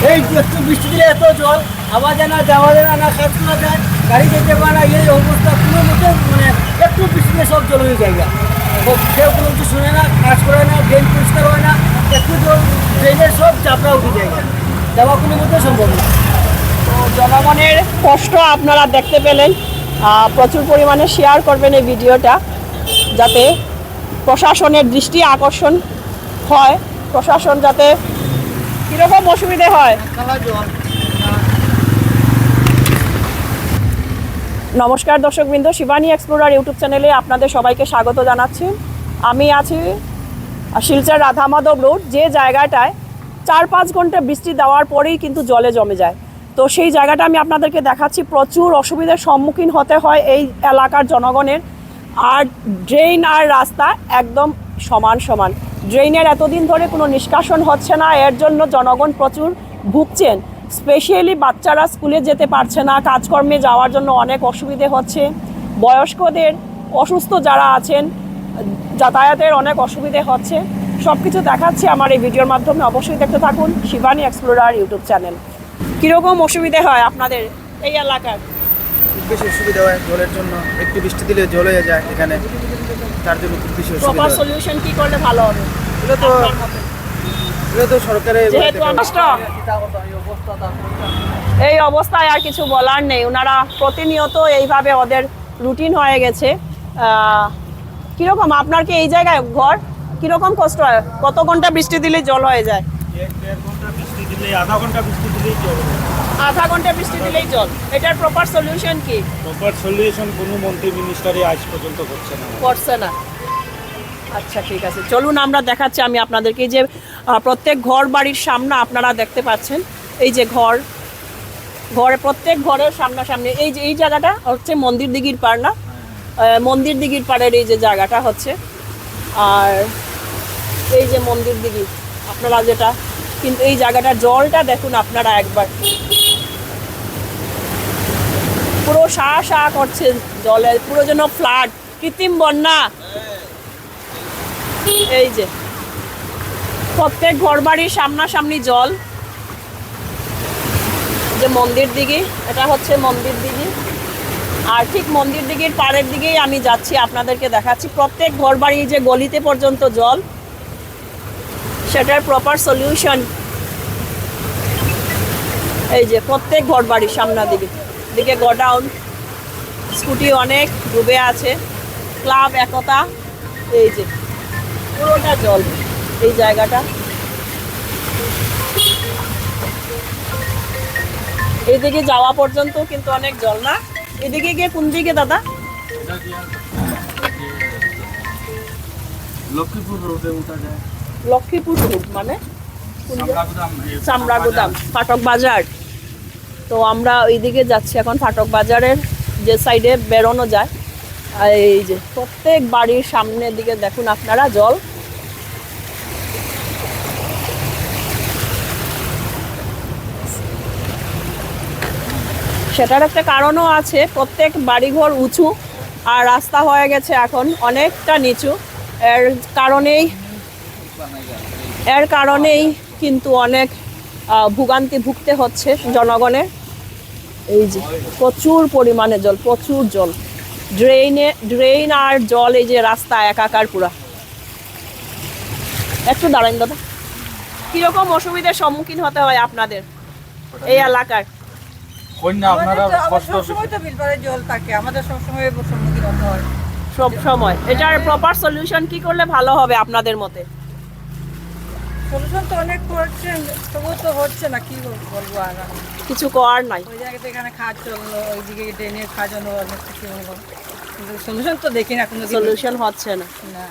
এই একটু বৃষ্টি দিলে এত জল, আবার যায় না, যাওয়া যায় না, কাজ করা যায়, গাড়ি যেতে পারে না, এই অবস্থা কোনো মতো মানে একটু বৃষ্টি দিলে সব জল হয়ে যায়। কেউ কোনো কিছু শুনে না, কাজ করে না, ড্রেন পরিষ্কার হয় না, একটু জল ড্রেনের সব চাপড়া উঠে যায়, যাওয়া কোনো মতো সম্ভব না। তো জনগণের কষ্ট আপনারা দেখতে পেলেন। প্রচুর পরিমাণে শেয়ার করবেন এই ভিডিওটা, যাতে প্রশাসনের দৃষ্টি আকর্ষণ হয়, প্রশাসন যাতে কীরকম অসুবিধে হয়। নমস্কার দর্শকবৃন্দ, শিবানী এক্সপ্লোরার ইউটিউব চ্যানেলে আপনাদের সবাইকে স্বাগত জানাচ্ছি। আমি আছি শিলচর রাধা মাধব রোড, যে জায়গাটায় 4-5 ঘন্টা বৃষ্টি দেওয়ার পরেই কিন্তু জলে জমে যায়। তো সেই জায়গাটা আমি আপনাদেরকে দেখাচ্ছি। প্রচুর অসুবিধার সম্মুখীন হতে হয় এই এলাকার জনগণের। আর ড্রেন আর রাস্তা একদম সমান সমান। ড্রেনের এতদিন ধরে কোনো নিষ্কাশন হচ্ছে না, এর জন্য জনগণ প্রচুর ভুগছেন। স্পেশালি বাচ্চারা স্কুলে যেতে পারছে না, কাজকর্মে যাওয়ার জন্য অনেক অসুবিধে হচ্ছে। বয়স্কদের, অসুস্থ যারা আছেন, যাতায়াতের অনেক অসুবিধে হচ্ছে। সব কিছু দেখাচ্ছি আমার এই ভিডিওর মাধ্যমে, অবশ্যই দেখতে থাকুন শিবানী এক্সপ্লোরার ইউটিউব চ্যানেল। কীরকম অসুবিধে হয় আপনাদের এই এলাকার? খুব বেশি অসুবিধা হয় জলের জন্য, একটু বৃষ্টি দিলে জল হয়ে যায় এখানে, তার জন্য খুব বেশি অসুবিধা প্রপার হয়। সলিউশন কি করলে ভালো হবে? এগুলো তো সরকারের যেহেতু এই অবস্থায় আর কিছু বলার নেই, ওনারা প্রতিনিয়ত এইভাবে ওদের রুটিন হয়ে গেছে। কিরকম আপনার কি এই জায়গায় ঘর, কিরকম কষ্ট হয়? কত ঘন্টা বৃষ্টি দিলে জল হয়ে যায়? আধা ঘন্টা বৃষ্টি দিলেই জল। আধা ঘন্টা বৃষ্টি দিলেই জল। এটার প্রপার সলিউশন কি? প্রপার সলিউশন কোনো মন্ত্রী মিনিস্টারই আজ পর্যন্ত করছে না। আচ্ছা ঠিক আছে, চলুন আমরা দেখাচ্ছি আমি আপনাদেরকে। যে প্রত্যেক ঘর বাড়ির সামনে আপনারা দেখতে পাচ্ছেন, এই যে ঘরে প্রত্যেক ঘরের সামনাসামনি এই যে এই জায়গাটা হচ্ছে মন্দির দিঘির পাড়, না মন্দির দিঘির পাড়ের এই যে জায়গাটা হচ্ছে, আর এই যে মন্দির দিঘি আপনারা যেটা, কিন্তু এই জায়গাটার জলটা দেখুন আপনারা একবার, পুরো শাঁ করছে জলে, পুরো যেন ফ্লাড, কৃত্রিম বন্যা। এই যে প্রত্যেক ঘরবাড়ির সামনাসামনি জল। যে মন্দির দিঘি, এটা হচ্ছে মন্দির দিঘি, আর ঠিক মন্দির দিঘির পাড়ের দিকেই আমি যাচ্ছি, আপনাদেরকে দেখাচ্ছি। প্রত্যেক ঘরবাড়ি যে গলিতে পর্যন্ত জল, সেটার প্রপার সলিউশন এই যে প্রত্যেক ঘরবাড়ির সামনের দিকে গোডাউন, স্কুটি অনেক ডুবে আছে, ক্লাব একতা, এই যে পুরোটা জল এই জায়গাটা। এইদিকে যাওয়া পর্যন্ত কিন্তু অনেক জল, না? এদিকে গিয়ে কোন দিকে দাদা? লক্ষ্মীপুর রোডে উঠা যায়। লক্ষ্মীপুর রোড মানে চামড়া গুদাম, ফাটক বাজার। তো আমরা ওইদিকে যাচ্ছি এখন, ফাটক বাজারের যে সাইডে বেরোনো যায়। আর এই যে প্রত্যেক বাড়ির সামনের দিকে দেখুন আপনারা জল। সেটার একটা কারণও আছে, প্রত্যেক বাড়িঘর উঁচু আর রাস্তা হয়ে গেছে এখন অনেকটা নিচু। এর কারণেই কিন্তু অনেক ভোগান্তি ভুগতে হচ্ছে জনগণের। এই যে প্রচুর পরিমাণে জল, প্রচুর জল, ড্রেন আর জল, এই যে রাস্তা একাকার পুরা। একটু দাঁড়ান দাদা, কিরকম অসুবিধার সম্মুখীন হতে হয় আপনাদের এই এলাকার? সব সময় এটার প্রপার সলিউশন কি করলে ভালো হবে আপনাদের মতে? সলিউশন তো অনেক করছেন, তবুও তো হচ্ছে না, কি বলবো আর। কিছু করার নাই। ওই জায়গাতে এখানে কাজ চললো, ওইদিকে ড্রেনের কাজ হলো, অনেক কিছু হলো, কিন্তু সলিউশন তো দেখি না, কোনো সলিউশন হচ্ছে না। না।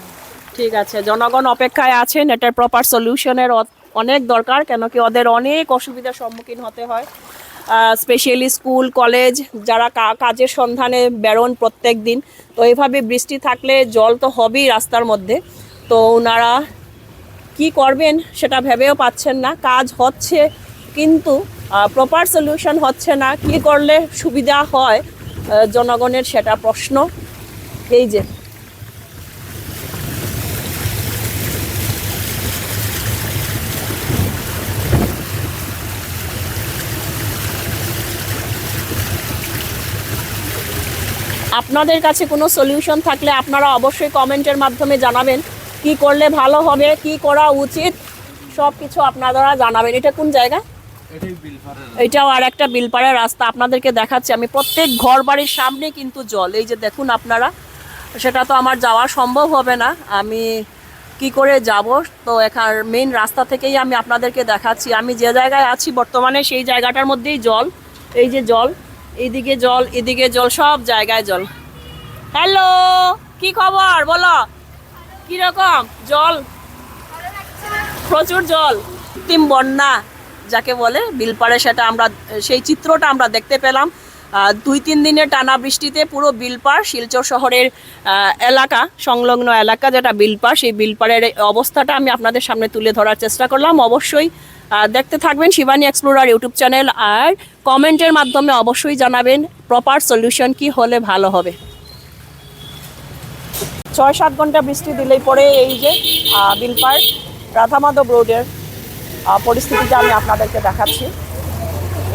ঠিক আছে, জনগণ অপেক্ষায় আছেন, এটার প্রপার সলিউশনের অনেক দরকার, কেন কি ওদের অনেক অসুবিধার সম্মুখীন হতে হয়। স্পেশালি স্কুল কলেজ যারা কাজের সন্ধানে বেরোন প্রত্যেক দিন, তো এইভাবে বৃষ্টি থাকলে জল তো হবেই রাস্তার মধ্যে। তো ওনারা কি করবেন সেটা ভেবেও পাচ্ছেন না। কাজ হচ্ছে কিন্তু প্রপার সলিউশন হচ্ছে না, কি করলে সুবিধা হয় জনগণের সেটা প্রশ্ন। এই যে আপনাদের কাছে কোনো সলিউশন থাকলে আপনারা অবশ্যই কমেন্টের মাধ্যমে জানাবেন কি করলে ভালো হবে, কি করা উচিত, সব কিছু আপনারা জানাবেন। এটা কোন জায়গা? এটাও আর একটা বিলপাড়ার রাস্তা আপনাদেরকে দেখাচ্ছি আমি। প্রত্যেক ঘর বাড়ির সামনে কিন্তু জল, এই যে দেখুন আপনারা। সেটা তো আমার যাওয়া সম্ভব হবে না, আমি কি করে যাব? তো এখান মেইন রাস্তা থেকেই আমি আপনাদেরকে দেখাচ্ছি। আমি যে জায়গায় আছি বর্তমানে সেই জায়গাটার মধ্যেই জল, এই যে জল, এইদিকে জল, এদিকে জল, সব জায়গায় জল। হ্যালো, কি খবর বলো, কিরকম জল? প্রচুর জল, কৃত্রিম বন্যা যাকে বলে বিলপাড়ে, সেটা আমরা সেই চিত্রটা আমরা দেখতে পেলাম। 2-3 দিনের টানা বৃষ্টিতে পুরো বিলপাড়, শিলচর শহরের এলাকা, সংলগ্ন এলাকা যেটা বিলপাড়, সেই বিলপাড়ের অবস্থাটা আমি আপনাদের সামনে তুলে ধরার চেষ্টা করলাম। অবশ্যই দেখতে থাকবেন শিবানী এক্সপ্লোরার ইউটিউব চ্যানেল, আর কমেন্টের মাধ্যমে অবশ্যই জানাবেন প্রপার সলিউশন কি হলে ভালো হবে। 6-7 ঘন্টা বৃষ্টি দিলেই পরে এই যে বিলপাড় রাধামাধব রোডের পরিস্থিতিটা আমি আপনাদেরকে দেখাচ্ছি,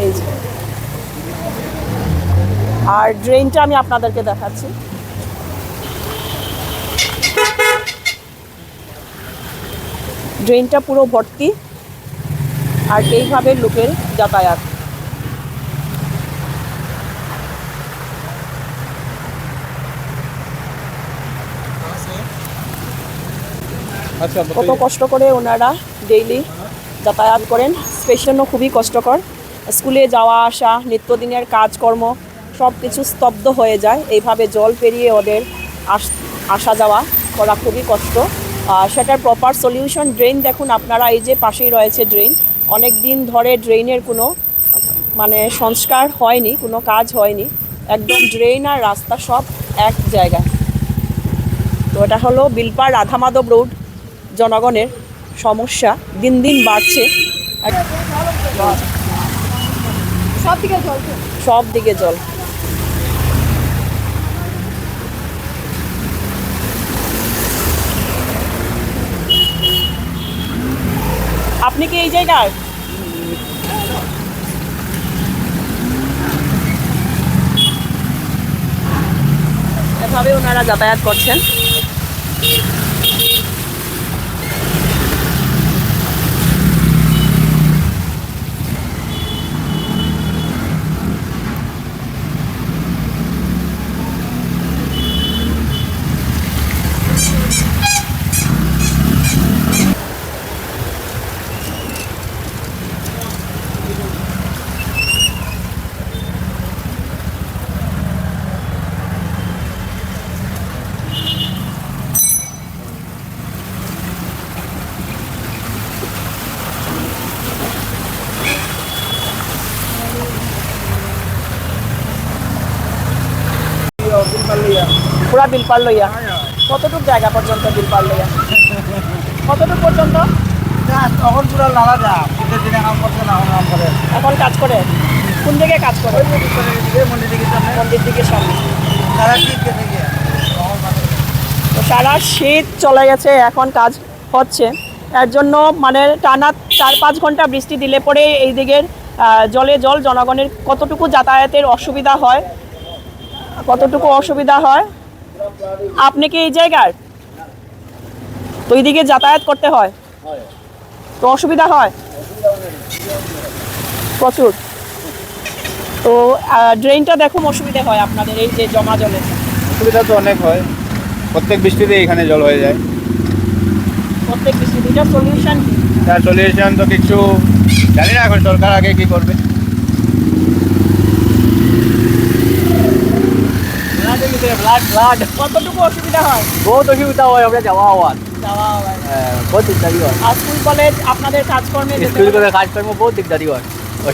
এই যে। আর ড্রেনটা আমি আপনাদেরকে দেখাচ্ছি, ড্রেনটা পুরো ভর্তি, আর এইভাবে লোকের যাতায়াত। কত কষ্ট করে ওনারা ডেইলি যাতায়াত করেন, স্পেশালও খুবই কষ্টকর। স্কুলে যাওয়া আসা, নিত্যদিনের কাজকর্ম সব কিছু স্তব্ধ হয়ে যায়, এইভাবে জল পেরিয়ে ওদের আসা যাওয়া করা খুবই কষ্ট। সেটার প্রপার সলিউশন ড্রেন দেখুন আপনারা, এই যে পাশেই রয়েছে ড্রেন। অনেক দিন ধরে ড্রেনের কোনো সংস্কার হয়নি, কোনো কাজ হয়নি, একদম ড্রেন আর রাস্তা সব এক জায়গায়। তো এটা হলো বিলপাড় রাধামাধব রোড। জনগণের সমস্যা দিন দিন বাড়ছে, সব দিকে জল। আপনি কি এই জায়গায়? এভাবে ওনারা যাতায়াত করছেন। পুরা বিলপাড় লইয়া কতটুক জায়গা পর্যন্ত? বিলপাড় লইয়া কতটুক পর্যন্ত? তখন পুরো নালা যা, শীতের দিনে কাম করছে না, কাম করে। এখন কাজ করে কোন দিকে কাজ করে? মন্দির দিকে সামনে, মন্দির দিকে সামনে। তারা শীত গেছে গিয়ে তো সারা শীত চলে গেছে, এখন কাজ হচ্ছে। এর জন্য টানা 4-5 ঘন্টা বৃষ্টি দিলে পরে এই দিকের জলে জল, জনগণের কতটুকু যাতায়াতের অসুবিধা হয়, কতটুকু অসুবিধা হয়। আপনি কি এই জায়গার? তো এইদিকে যাতায়াত করতে হয়, তো অসুবিধা হয় প্রচুর। তো ড্রেনটা দেখুন অসুবিধা হয় আপনাদের, এই যে জমা জলে। অসুবিধা তো অনেক হয়, প্রত্যেক বৃষ্টিতে এখানে জল হয়ে যায়। প্রত্যেক বৃষ্টিতে এটা সলিউশন কি? তার সলিউশন তো কিছু জানি না, এখন সরকার আগে কি করবে। কতটুকু অসুবিধা হয়? বহুত অসুবিধা হয়, আমরা যাওয়া হওয়ার যাওয়া হয়। বহুত দিকদারি হয়। আর স্কুল কলেজ আপনাদের কাজকর্মে যেতে স্কুল হবে। করে কাজকর্ম বহুত দিকদারি হয়।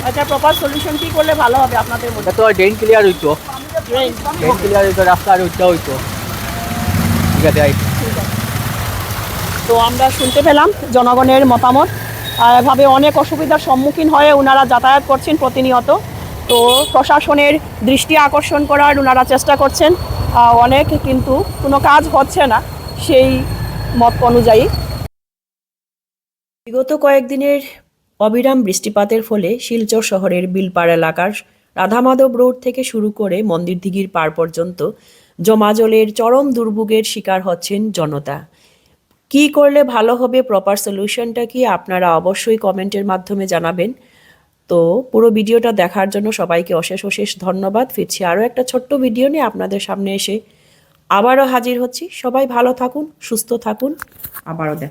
এটা প্রপার সলিউশন কি করলে ভালো হবে আপনাদের মধ্যে? তো ড্রেন ক্লিয়ার হইতো, ড্রেন ড্রেন ক্লিয়ার হইতো, রাস্তা আর উচ্চা হইতো। ঠিক আছে, তো আমরা শুনতে পেলাম জনগণের মতামত। এভাবে অনেক অসুবিধার সম্মুখীন হয়ে ওনারা যাতায়াত করছেন প্রতিনিয়ত। তো প্রশাসনের দৃষ্টি আকর্ষণ করার ওনারা চেষ্টা করছেন অনেক, কিন্তু কোনো কাজ হচ্ছে না সেই মত অনুযায়ী। বিগত কয়েকদিনের অবিরাম বৃষ্টিপাতের ফলে শিলচর শহরের বিলপাড় এলাকার রাধামাধব রোড থেকে শুরু করে মন্দির দিঘির পার পর্যন্ত জমা জলের চরম দুর্ভোগের শিকার হচ্ছেন জনতা। কি করলে ভালো হবে, প্রপার সলিউশনটা কি, আপনারা অবশ্যই কমেন্টের মাধ্যমে জানাবেন। তো পুরো ভিডিওটা দেখার জন্য সবাইকে অশেষ অশেষ ধন্যবাদ। ফিরছি আরও একটা ছোট্ট ভিডিও নিয়ে আপনাদের সামনে এসে আবারও হাজির হচ্ছি। সবাই ভালো থাকুন, সুস্থ থাকুন, আবারও দেখা।